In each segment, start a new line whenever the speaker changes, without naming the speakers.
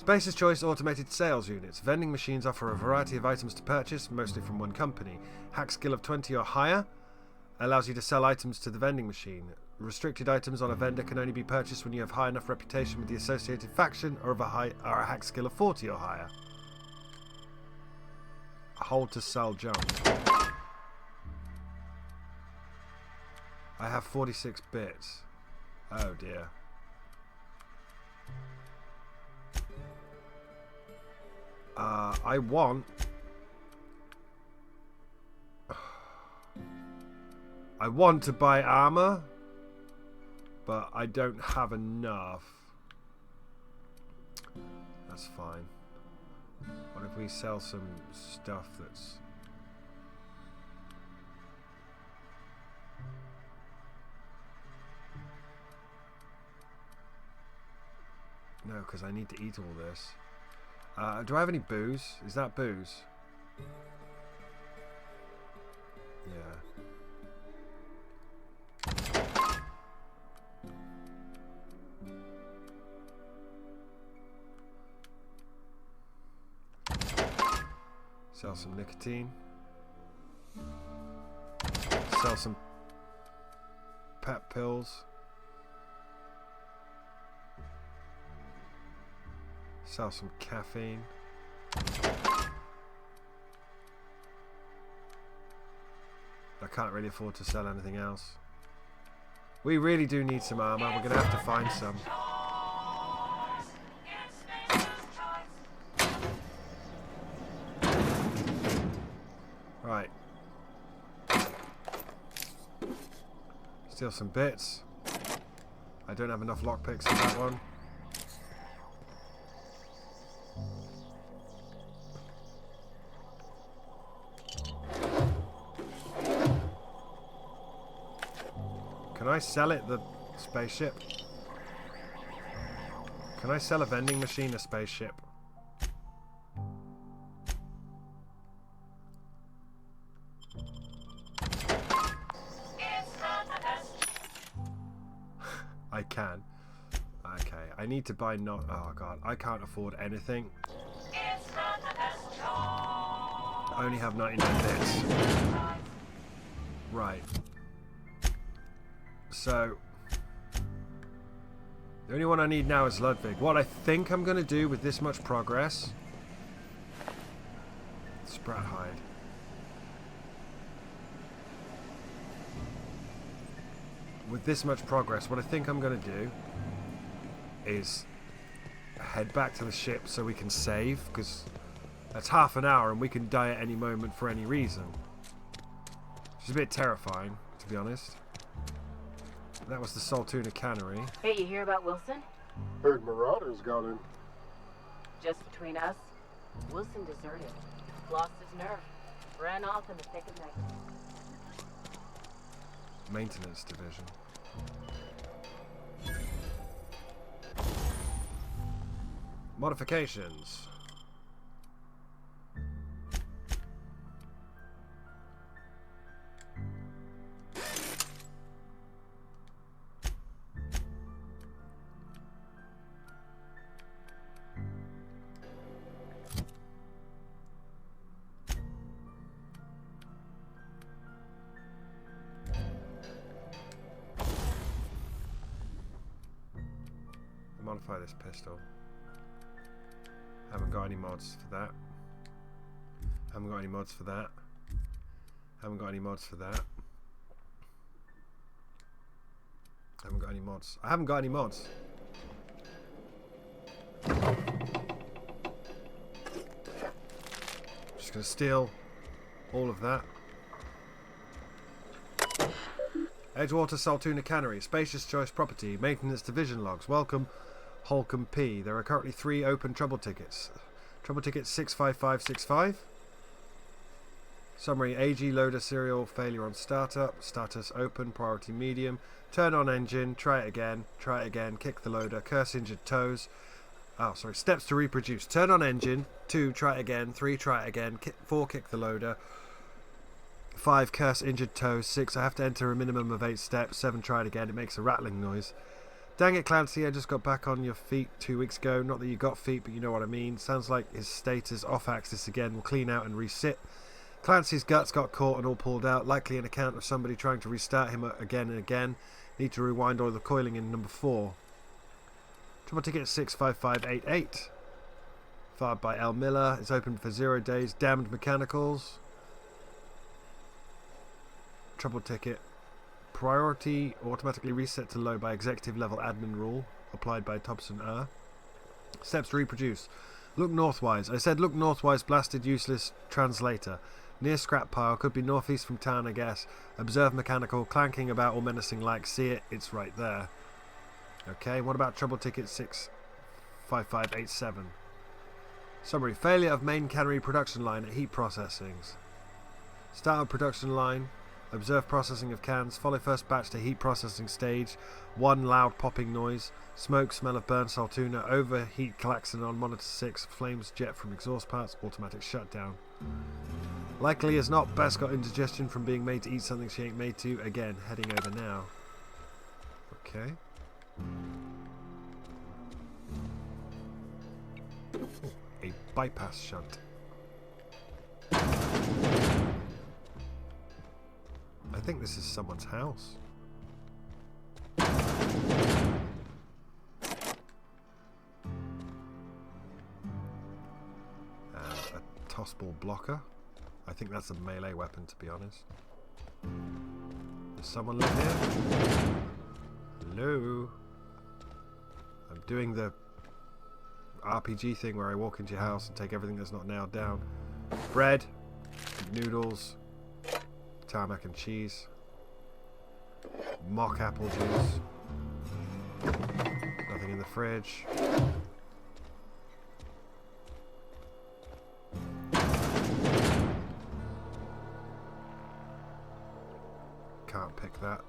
Space's Choice automated sales units. Vending machines offer a variety of items to purchase, mostly from one company. Hack skill of 20 or higher allows you to sell items to the vending machine. Restricted items on a vendor can only be purchased when you have high enough reputation with the associated faction or a hack skill of 40 or higher. Hold to sell jump. I have 46 bits. Oh dear. I want to buy armor, but I don't have enough. That's fine. What if we sell some stuff that's... No, because I need to eat all this. Do I have any booze? Is that booze? Yeah. Sell some nicotine. Sell some pep pills. Sell some caffeine. I can't really afford to sell anything else. We really do need some armor. We're going to have to find some. Right. Steal some bits. I don't have enough lockpicks for that one. Can I sell it, the spaceship? Can I sell a vending machine a spaceship? I can. Okay, I need to buy not... Oh god, I can't afford anything. I only have 99 bits. Right. So, the only one I need now is Ludwig. What I think I'm going to do with this much progress... Sprat hide. With this much progress, what I think I'm going to do is head back to the ship so we can save, because that's half an hour and we can die at any moment for any reason. Which is a bit terrifying, to be honest. That was the Saltuna Cannery.
Hey, you hear about Wilson?
Heard Marauders got in.
Just between us, Wilson deserted. Lost his nerve. Ran off in the thick of night.
Maintenance division. Modifications. Modify this pistol. Haven't got any mods for that. Haven't got any mods for that. Haven't got any mods for that. Haven't got any mods. I haven't got any mods. Just gonna steal all of that. Edgewater Saltuna Cannery. Spacious Choice Property. Maintenance Division Logs. Welcome. Holcomb P. There are currently 3 open trouble tickets. Trouble ticket 65565. Summary: AG loader serial failure on startup. Status open. Priority medium. Turn on engine. Try it again. Try it again. Kick the loader. Curse injured toes. Oh, sorry. Steps to reproduce. Turn on engine. 2. Try it again. 3. Try it again. 4. Kick the loader. 5. Curse injured toes. 6. I have to enter a minimum of 8 steps. 7. Try it again. It makes a rattling noise. Dang it, Clancy, I just got back on your feet 2 weeks ago. Not that you got feet, but you know what I mean. Sounds like his state is off-axis again. We'll clean out and resit. Clancy's guts got caught and all pulled out. Likely an account of somebody trying to restart him again and again. Need to rewind all the coiling in number 4. Trouble ticket 65588. Fired by L. Miller. It's open for 0 days. Damned mechanicals. Trouble ticket. Priority automatically reset to low by executive level admin rule. Applied by Thompson. Steps to reproduce. Look northwise. I said look northwise, blasted useless translator. Near scrap pile. Could be northeast from town, I guess. Observe mechanical. Clanking about all menacing like. See it. It's right there. Okay, what about trouble ticket 65587? Summary. Failure of main cannery production line at heat processings. Start of production line. Observe processing of cans. Follow first batch to heat processing stage. 1 loud popping noise. Smoke, smell of burnt saltuna. Overheat klaxon on monitor 6. Flames jet from exhaust parts. Automatic shutdown. Likely as not, Bess got indigestion from being made to eat something she ain't made to. Again, heading over now. Okay. A bypass shunt. I think this is someone's house. And a tossball blocker. I think that's a melee weapon, to be honest. Does someone live here? Hello? I'm doing the RPG thing where I walk into your house and take everything that's not nailed down. Bread, noodles, tarmac and cheese, mock apple juice, nothing in the fridge. Can't pick that.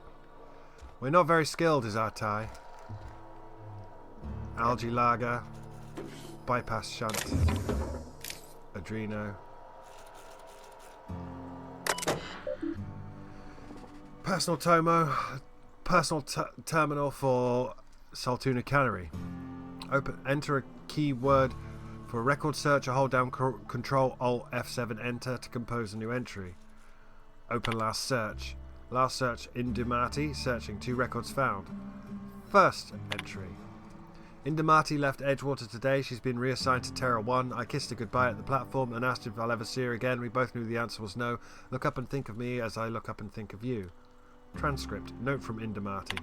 We're not very skilled, is our tie. Algae lager, bypass shunt, adreno. Personal terminal for Saltuna Cannery. Enter a keyword for a record search or hold down Control Alt F7 enter to compose a new entry. Open last search. Last search Indumati, searching 2 records found. First entry. Indumati left Edgewater today. She's been reassigned to Terra 1. I kissed her goodbye at the platform and asked if I'll ever see her again. We both knew the answer was no. Look up and think of me as I look up and think of you. Transcript. Note from Indumati.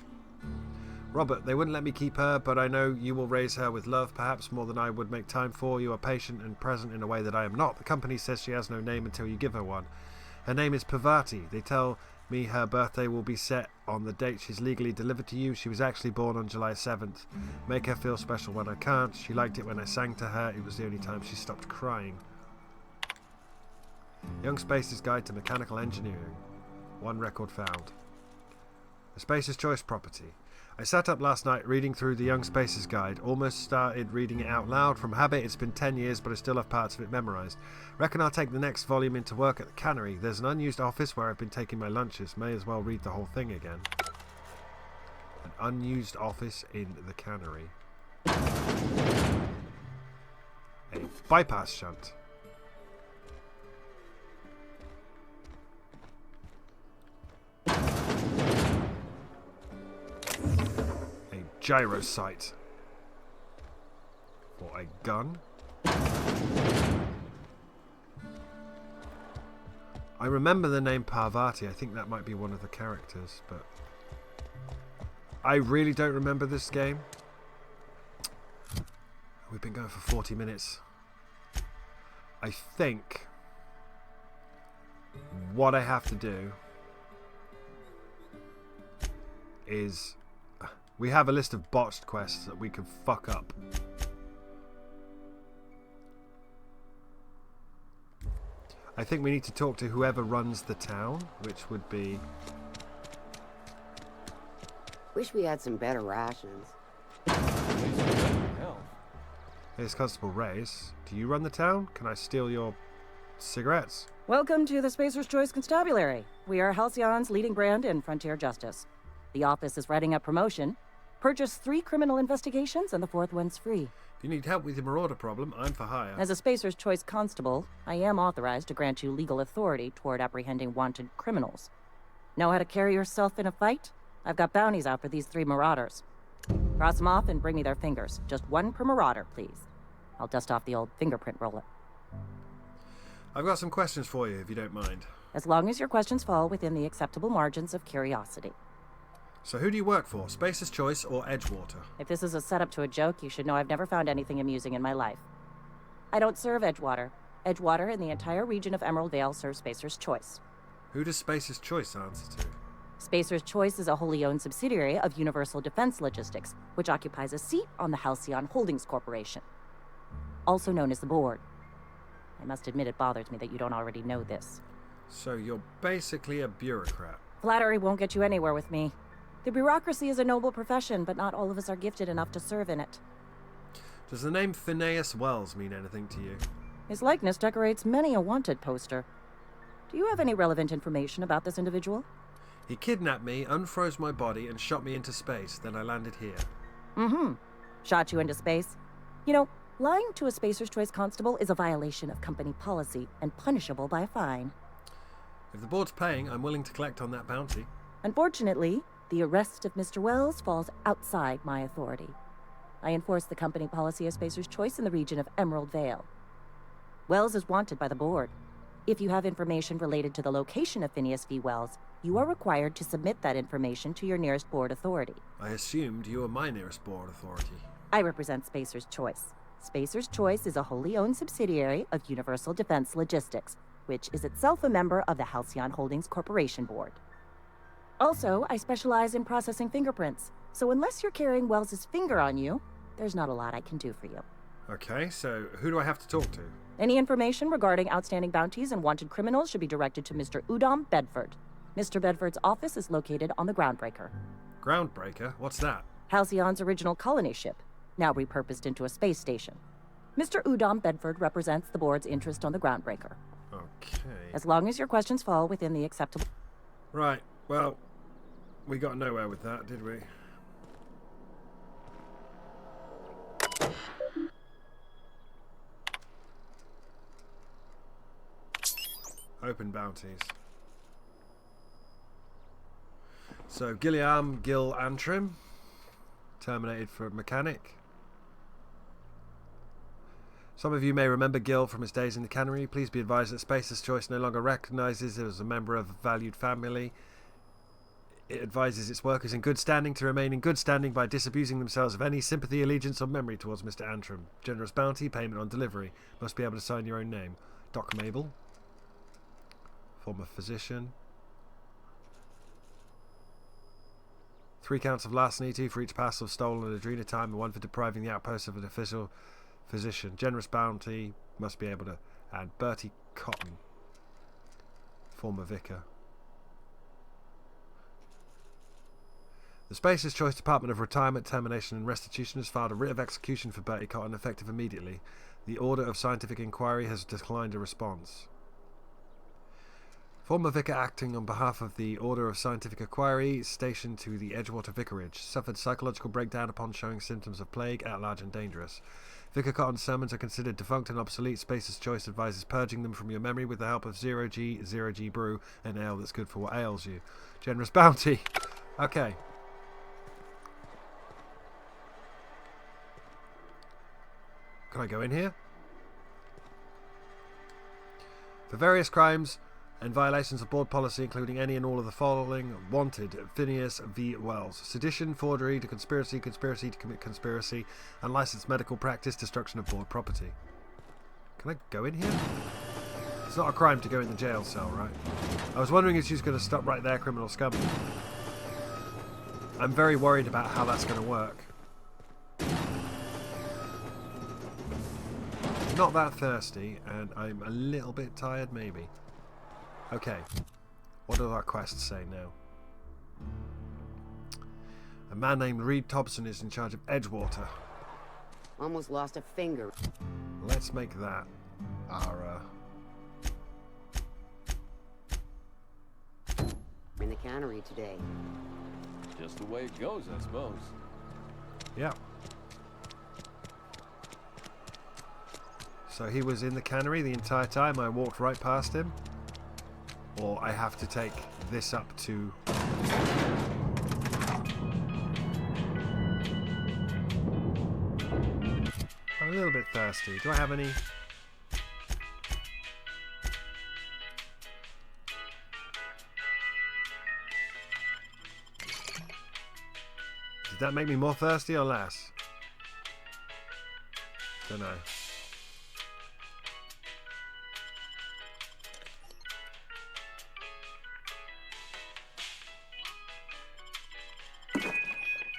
Robert, they wouldn't let me keep her, but I know you will raise her with love, perhaps more than I would make time for. You are patient and present in a way that I am not. The company says she has no name until you give her one. Her name is Pavati. They tell me her birthday will be set on the date she's legally delivered to you. She was actually born on July 7th. Make her feel special when I can't. She liked it when I sang to her. It was the only time she stopped crying. Young Spacer's Guide to Mechanical Engineering. 1 record found. The Spacer's Choice property. I sat up last night reading through the Young Spacer's Guide. Almost started reading it out loud. From habit, it's been 10 years, but I still have parts of it memorised. Reckon I'll take the next volume into work at the cannery. There's an unused office where I've been taking my lunches. May as well read the whole thing again. An unused office in the cannery. A bypass shunt. Gyro sight. For a gun. I remember the name Parvati. I think that might be one of the characters, but I really don't remember this game. We've been going for 40 minutes. I think what I have to do is we have a list of botched quests that we can fuck up. I think we need to talk to whoever runs the town, which would be...
Wish we had some better rations.
Here's Constable Reyes. Do you run the town? Can I steal your cigarettes?
Welcome to the Spacer's Choice Constabulary. We are Halcyon's leading brand in frontier justice. The office is writing up promotion, Purchase 3 criminal investigations and the 4th one's free.
If you need help with your marauder problem, I'm for hire.
As a Spacer's Choice constable, I am authorized to grant you legal authority toward apprehending wanted criminals. Know how to carry yourself in a fight? I've got bounties out for these 3 marauders. Cross them off and bring me their fingers. Just 1 per marauder, please. I'll dust off the old fingerprint roller.
I've got some questions for you, if you don't mind.
As long as your questions fall within the acceptable margins of curiosity.
So who do you work for, Spacer's Choice or Edgewater?
If this is a setup to a joke, you should know I've never found anything amusing in my life. I don't serve Edgewater. Edgewater and the entire region of Emerald Vale serve Spacer's Choice.
Who does Spacer's Choice answer to?
Spacer's Choice is a wholly owned subsidiary of Universal Defense Logistics, which occupies a seat on the Halcyon Holdings Corporation, also known as the Board. I must admit it bothers me that you don't already know this.
So you're basically a bureaucrat.
Flattery won't get you anywhere with me. The bureaucracy is a noble profession, but not all of us are gifted enough to serve in it.
Does the name Phineas Wells mean anything to you?
His likeness decorates many a wanted poster. Do you have any relevant information about this individual?
He kidnapped me, unfroze my body, and shot me into space. Then I landed here.
Mm-hmm. Shot you into space? You know, lying to a Spacer's Choice constable is a violation of company policy and punishable by a fine.
If the board's paying, I'm willing to collect on that bounty.
Unfortunately, the arrest of Mr. Wells falls outside my authority. I enforce the company policy of Spacer's Choice in the region of Emerald Vale. Wells is wanted by the board. If you have information related to the location of Phineas V. Wells, you are required to submit that information to your nearest board authority.
I assumed you were my nearest board authority.
I represent Spacer's Choice. Spacer's Choice is a wholly owned subsidiary of Universal Defense Logistics, which is itself a member of the Halcyon Holdings Corporation Board. Also, I specialize in processing fingerprints, so unless you're carrying Wells's finger on you, there's not a lot I can do for you.
Okay, so who do I have to talk to?
Any information regarding outstanding bounties and wanted criminals should be directed to Mr. Udom Bedford. Mr. Bedford's office is located on the Groundbreaker.
Groundbreaker? What's that?
Halcyon's original colony ship, now repurposed into a space station. Mr. Udom Bedford represents the board's interest on the Groundbreaker.
Okay.
As long as your questions fall within the acceptable...
Right, well, we got nowhere with that, did we? Open bounties. So, Gilliam Gil Antrim, terminated for mechanic. Some of you may remember Gil from his days in the cannery. Please be advised that Spacer's Choice no longer recognises him as a member of a valued family. It advises its workers in good standing to remain in good standing by disabusing themselves of any sympathy, allegiance or memory towards Mr. Antrim. Generous bounty, payment on delivery. Must be able to sign your own name. Doc Mabel. Former physician. 3 counts of larceny, 2 for each parcel of stolen adrenotime and 1 for depriving the outpost of an official physician. Generous bounty, must be able to add. Bertie Cotton. Former vicar. The Spacer's Choice Department of Retirement, Termination and Restitution has filed a writ of execution for Bertie Cotton effective immediately. The Order of Scientific Inquiry has declined a response. Former vicar acting on behalf of the Order of Scientific Inquiry, stationed to the Edgewater Vicarage, suffered psychological breakdown upon showing symptoms of plague, at large and dangerous. Vicar Cotton's sermons are considered defunct and obsolete. Spacer's Choice advises purging them from your memory with the help of 0G brew, an ale that's good for what ails you. Generous bounty. Okay. Can I go in here? For various crimes and violations of board policy, including any and all of the following: wanted, Phineas V. Wells. Sedition, forgery to conspiracy, conspiracy to commit conspiracy, unlicensed medical practice, destruction of board property. Can I go in here? It's not a crime to go in the jail cell, right? I was wondering if she's going to stop right there, criminal scum. I'm very worried about how that's going to work. Not that thirsty, and I'm a little bit tired, maybe. Okay, what does our quest say now? A man named Reed Thompson is in charge of Edgewater.
Almost lost a finger.
Let's make that our,
In the cannery today.
Just the way it goes, I suppose.
Yeah. So he was in the cannery the entire time. I walked right past him. Or I have to take this up to... I'm a little bit thirsty. Do I have any... Did that make me more thirsty or less? Don't know.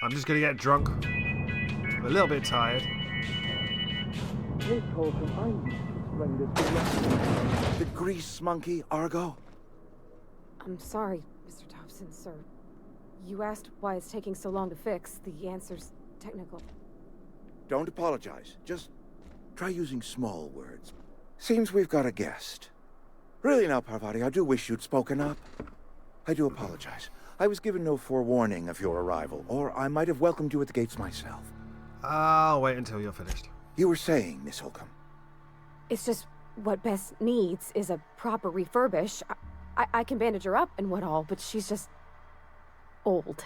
I'm just gonna get drunk. I'm a little bit tired.
Hey, Holcomb, I need to explain this to you.
The grease monkey, Argo?
I'm sorry, Mr. Thompson, sir. You asked why it's taking so long to fix. The answer's technical.
Don't apologize. Just try using small words. Seems we've got a guest. Really now, Parvati, I do wish you'd spoken up. I do apologize. I was given no forewarning of your arrival, or I might have welcomed you at the gates myself.
I'll wait until you're finished.
You were saying, Miss Holcomb.
It's just what Bess needs is a proper refurbish. I can bandage her up and what all, but she's just... old.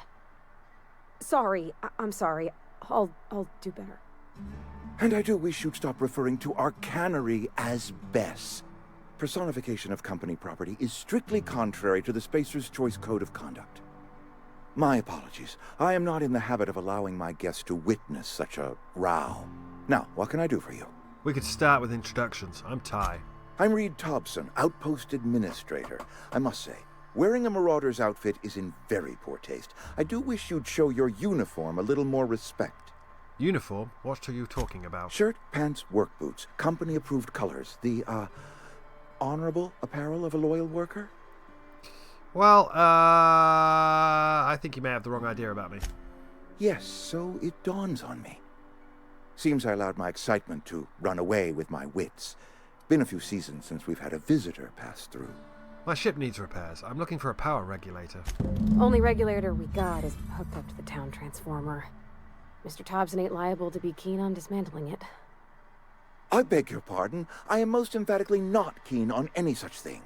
Sorry, I'm sorry. I'll do better.
And I do wish you'd stop referring to our cannery as Bess. Personification of company property is strictly contrary to the Spacer's Choice Code of Conduct. My apologies. I am not in the habit of allowing my guests to witness such a row. Now, what can I do for you?
We could start with introductions. I'm Ty.
I'm Reed Thompson, Outpost Administrator. I must say, wearing a Marauder's outfit is in very poor taste. I do wish you'd show your uniform a little more respect.
Uniform? What are you talking about?
Shirt, pants, work boots, company-approved colors. The, honorable apparel of a loyal worker?
Well, I think you may have the wrong idea about me.
Yes, so it dawns on me. Seems I allowed my excitement to run away with my wits. Been a few seasons since we've had a visitor pass through.
My ship needs repairs. I'm looking for a power regulator.
Only regulator we got is hooked up to the town transformer. Mr. Thompson ain't liable to be keen on dismantling it.
I beg your pardon. I am most emphatically not keen on any such thing.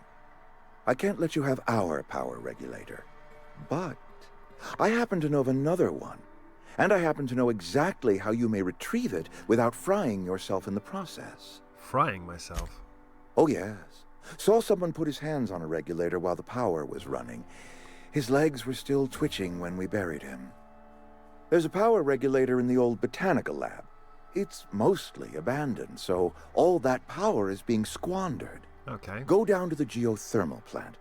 I can't let you have our power regulator. But I happen to know of another one. And I happen to know exactly how you may retrieve it without frying yourself in the process.
Frying myself?
Oh, yes. Saw someone put his hands on a regulator while the power was running. His legs were still twitching when we buried him. There's a power regulator in the old botanical lab. It's mostly abandoned, so all that power is being squandered.
Okay.
Go down to the geothermal plant.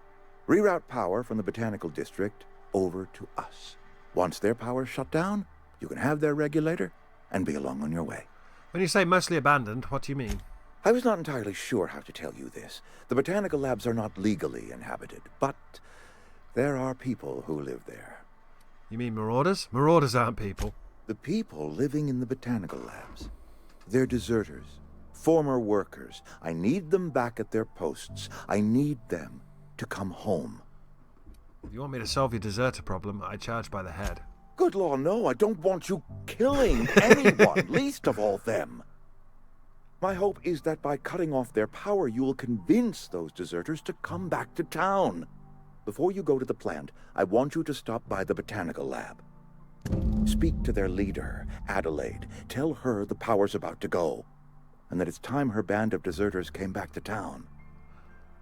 Reroute power from the botanical district over to us. Once their power's shut down, you can have their regulator and be along on your way.
When you say mostly abandoned, what do you mean?
I was not entirely sure how to tell you this. The botanical labs are not legally inhabited, but there are people who live there.
You mean marauders? Marauders aren't people.
The people living in the botanical labs. They're deserters, former workers. I need them back at their posts. I need them to come home.
If you want me to solve your deserter problem, I charge by the head.
Good law, no. I don't want you killing anyone, least of all them. My hope is that by cutting off their power, you will convince those deserters to come back to town. Before you go to the plant, I want you to stop by the botanical lab. Speak to their leader, Adelaide. Tell her the power's about to go, and that it's time her band of deserters came back to town.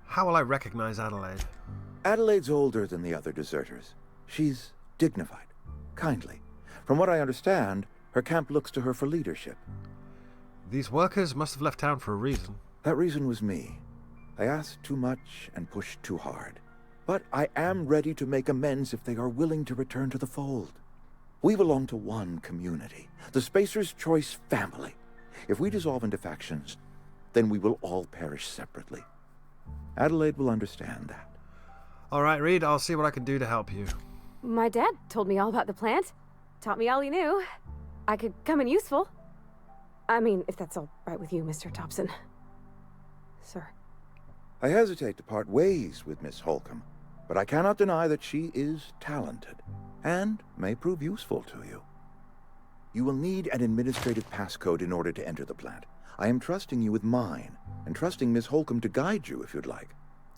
How will I recognize Adelaide?
Adelaide's older than the other deserters. She's dignified, kindly. From what I understand, her camp looks to her for leadership.
These workers must have left town for a reason.
That reason was me. I asked too much and pushed too hard. But I am ready to make amends if they are willing to return to the fold. We belong to one community, the Spacer's Choice family. If we dissolve into factions, then we will all perish separately. Adelaide will understand that.
All right, Reed, I'll see what I can do to help you.
My dad told me all about the plant. Taught me all he knew. I could come in useful. I mean, if that's all right with you, Mr. Thompson. Sir.
I hesitate to part ways with Miss Holcomb, but I cannot deny that she is talented and may prove useful to you. You will need an administrative passcode in order to enter the plant. I am trusting you with mine, and trusting Miss Holcomb to guide you if you'd like.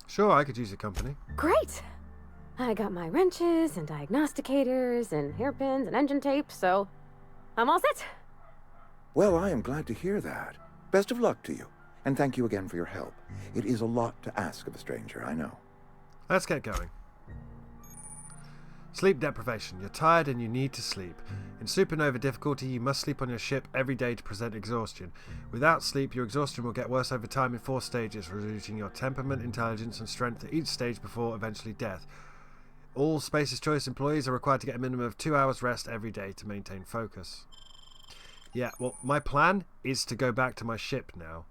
Sure, I could use your company.
Great! I got my wrenches and diagnosticators and hairpins and engine tape, so I'm all set.
Well, I am glad to hear that. Best of luck to you, and thank you again for your help. It is a lot to ask of a stranger, I know.
Let's get going. Sleep deprivation. You're tired and you need to sleep. In supernova difficulty, you must sleep on your ship every day to prevent exhaustion. Without sleep, your exhaustion will get worse over time in 4 stages, reducing your temperament, intelligence, and strength at each stage before eventually death. All Spacer's Choice employees are required to get a minimum of 2 hours rest every day to maintain focus. Yeah, well, my plan is to go back to my ship now.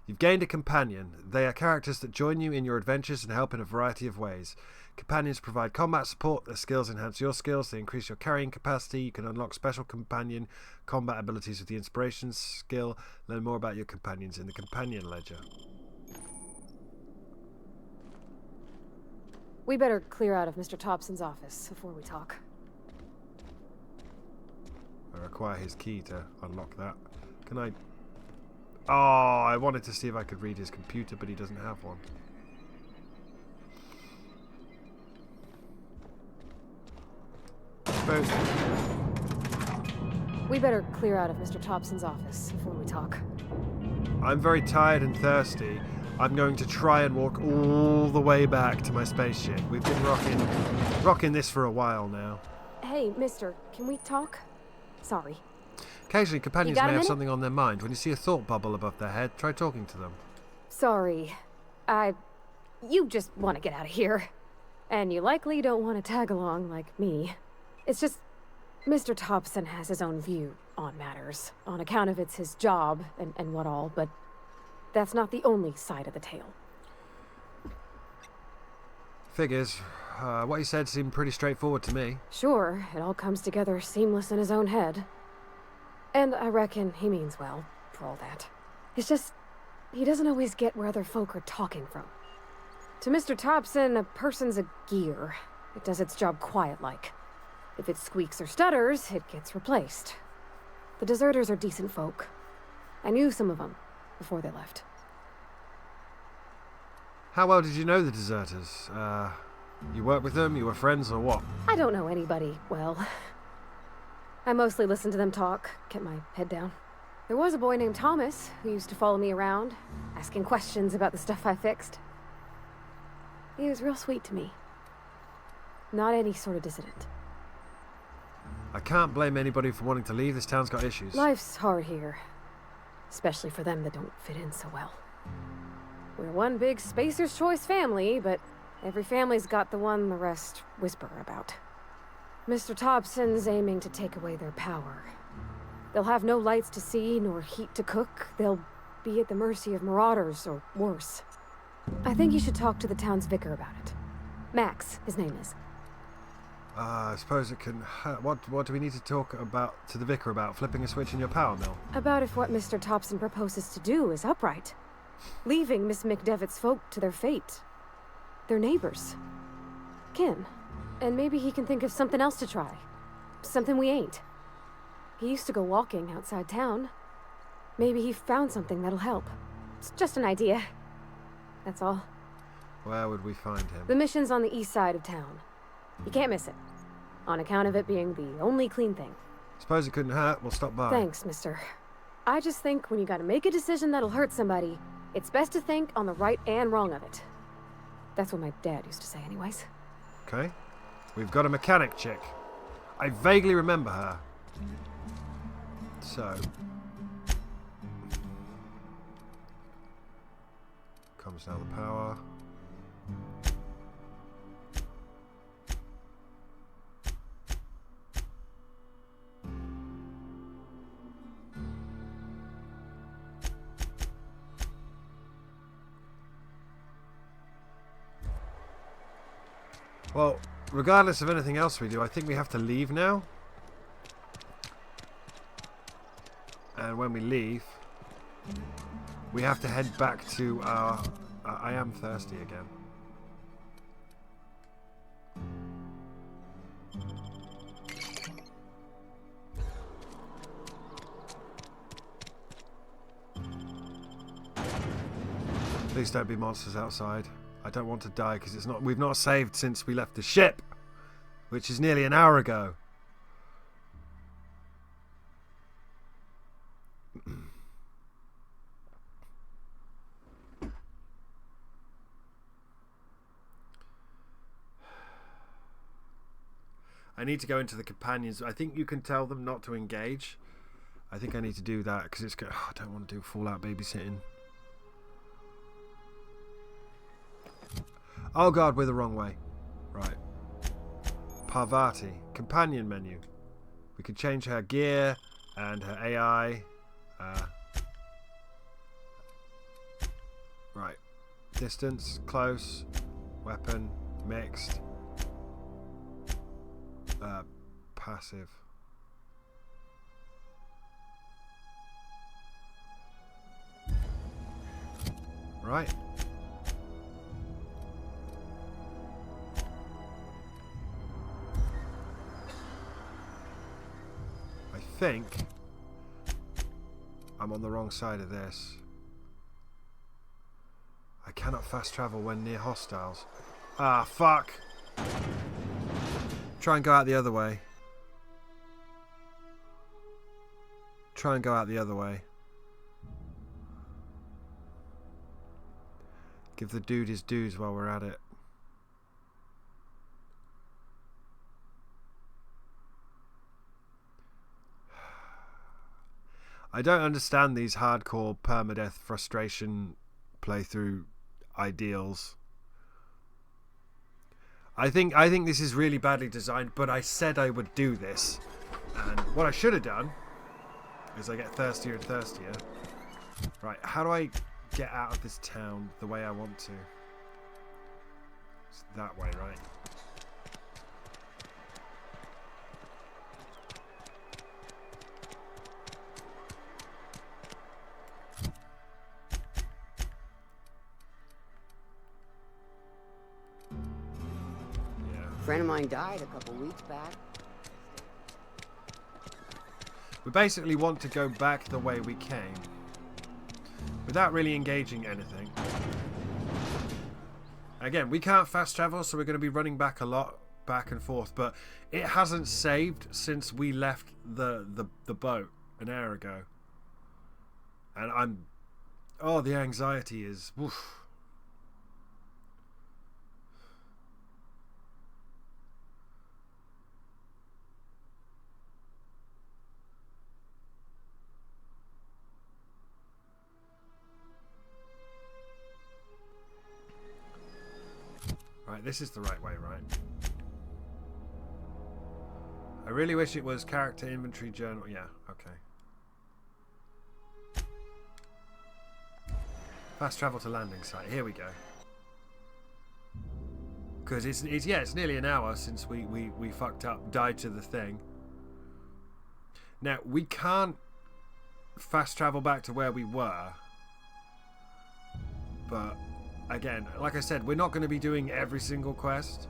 You've gained a companion. They are characters that join you in your adventures and help in a variety of ways. Companions provide combat support. Their skills enhance your skills. They increase your carrying capacity. You can unlock special companion combat abilities with the Inspiration skill. Learn more about your companions in the Companion Ledger.
We better clear out of Mr. Thompson's office before we talk.
I require his key to unlock that. Can I... Oh, I wanted to see if I could read his computer, but he doesn't have one. Suppose...
We better clear out of Mr. Thompson's office before we talk.
I'm very tired and thirsty. I'm going to try and walk all the way back to my spaceship. We've been rocking this for a while now.
Hey, mister, can we talk? Sorry.
Occasionally, companions
You got
may
a
have
minute?
something on their mind. When you see a thought bubble above their head, try talking to them.
Sorry. You just want to get out of here. And you likely don't want to tag along like me. It's just... Mr. Thompson has his own view on matters, on account of it's his job and what all, but that's not the only side of the tale.
Figures. What he said seemed pretty straightforward to me.
Sure, it all comes together seamless in his own head. And I reckon he means well, for all that. It's just, he doesn't always get where other folk are talking from. To Mr. Thompson, a person's a gear. It does its job quiet-like. If it squeaks or stutters, it gets replaced. The deserters are decent folk. I knew some of them before they left.
How well did you know the deserters? You worked with them, you were friends, or what?
I don't know anybody well. I mostly listened to them talk, kept my head down. There was a boy named Thomas who used to follow me around, asking questions about the stuff I fixed. He was real sweet to me. Not any sort of dissident.
I can't blame anybody for wanting to leave. This town's got issues.
Life's hard here. Especially for them that don't fit in so well. We're one big Spacer's Choice family, but every family's got the one the rest whisper about. Mr. Thompson's aiming to take away their power. They'll have no lights to see, nor heat to cook. They'll be at the mercy of marauders, or worse. I think you should talk to the town's vicar about it. Max, his name is.
I suppose it can... What do we need to talk about to the vicar about? Flipping a switch in your power mill?
About if what Mr. Thompson proposes to do is upright. Leaving Miss McDevitt's folk to their fate. They're neighbors. Kin. And maybe he can think of something else to try. Something we ain't. He used to go walking outside town. Maybe he found something that'll help. It's just an idea. That's all.
Where would we find him?
The mission's on the east side of town. You can't miss it. On account of it being the only clean thing.
Suppose it couldn't hurt. We'll stop by.
Thanks, mister. I just think when you gotta make a decision that'll hurt somebody, it's best to think on the right and wrong of it. That's what my dad used to say anyways.
Okay. We've got a mechanic chick. I vaguely remember her. So... comes down the power. Well, regardless of anything else we do, I think we have to leave now. And when we leave, we have to head back to our... I am thirsty again. Please don't be monsters outside. I don't want to die because it's not. We've not saved since we left the ship, which is nearly an hour ago. I need to go into the companions. I think you can tell them not to engage. I think I need to do that because it's. I don't want to do Fallout babysitting. Oh god, we're the wrong way. Right. Parvati. Companion menu. We can change her gear and her AI. Right. Distance, close, weapon, mixed. Passive. Right. I think I'm on the wrong side of this. I cannot fast travel when near hostiles. Ah, fuck. Try and go out the other way. Try and go out the other way. Give the dude his dues while we're at it. I don't understand these hardcore permadeath frustration playthrough ideals. I think this is really badly designed, but I said I would do this. And what I should have done is I get thirstier and thirstier. Right, how do I get out of this town the way I want to? It's that way, right?
A friend of mine died a couple weeks back.
We basically want to go back the way we came without really engaging anything. Again, we can't fast travel, so we're going to be running back a lot, back and forth, but it hasn't saved since we left the boat an hour ago. And the anxiety is woof. Right, this is the right way, right? I really wish it was character inventory journal. Yeah, okay. Fast travel to landing site. Here we go. Because it's nearly an hour since we fucked up, died to the thing. Now, we can't fast travel back to where we were. But again, like I said, we're not going to be doing every single quest.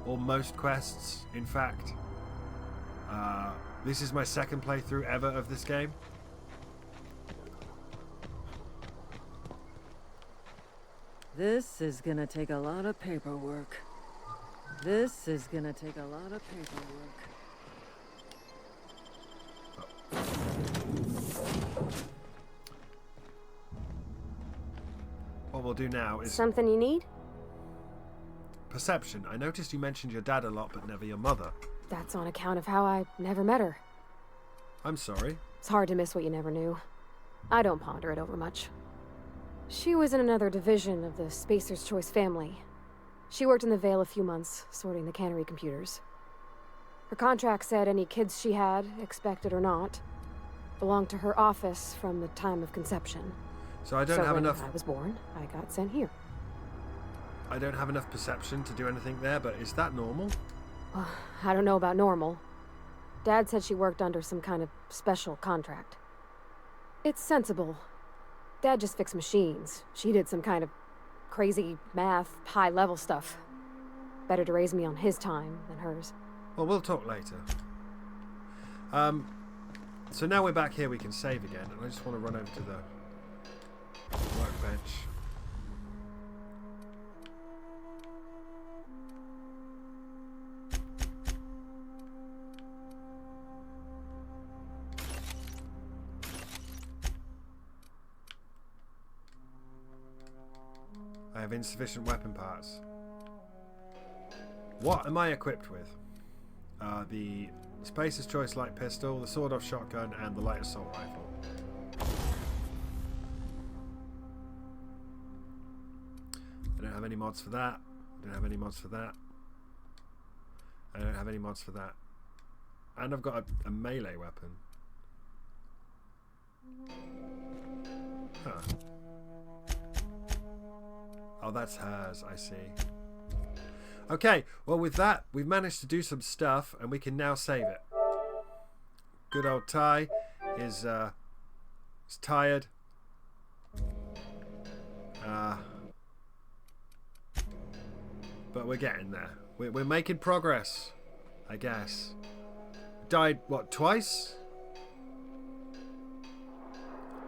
Or most quests, in fact. This is my second playthrough ever of this game.
This is gonna take a lot of paperwork. This is gonna take a lot of paperwork.
What we'll do now is...
Something you need?
Perception. I noticed you mentioned your dad a lot, but never your mother.
That's on account of how I never met her.
I'm sorry.
It's hard to miss what you never knew. I don't ponder it over much. She was in another division of the Spacer's Choice family. She worked in the Vale a few months, sorting the cannery computers. Her contract said any kids she had, expected or not, belonged to her office from the time of conception.
So I don't have enough...
when I was born, I got sent here.
I don't have enough perception to do anything there, but is that normal?
Well, I don't know about normal. Dad said she worked under some kind of special contract. It's sensible. Dad just fixed machines. She did some kind of crazy math, high-level stuff. Better to raise me on his time than hers.
Well, we'll talk later. So now we're back here, we can save again, and I just want to run over to the workbench. have insufficient weapon parts. What am I equipped with? The Spacer's Choice light pistol, the sawed-off shotgun, and the light assault rifle. I don't have any mods for that. I don't have any mods for that. I don't have any mods for that. And I've got a melee weapon. Huh. Oh, that's hers, I see. Okay, well with that, we've managed to do some stuff, and we can now save it. Good old Ty is tired. But we're getting there. We're making progress, I guess. Died, what, twice?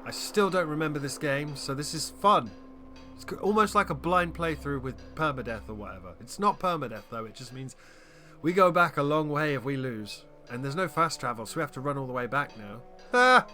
I still don't remember this game, so this is fun. It's almost like a blind playthrough with permadeath or whatever. It's not permadeath though, it just means we go back a long way if we lose. And there's no fast travel, so we have to run all the way back now. Ah!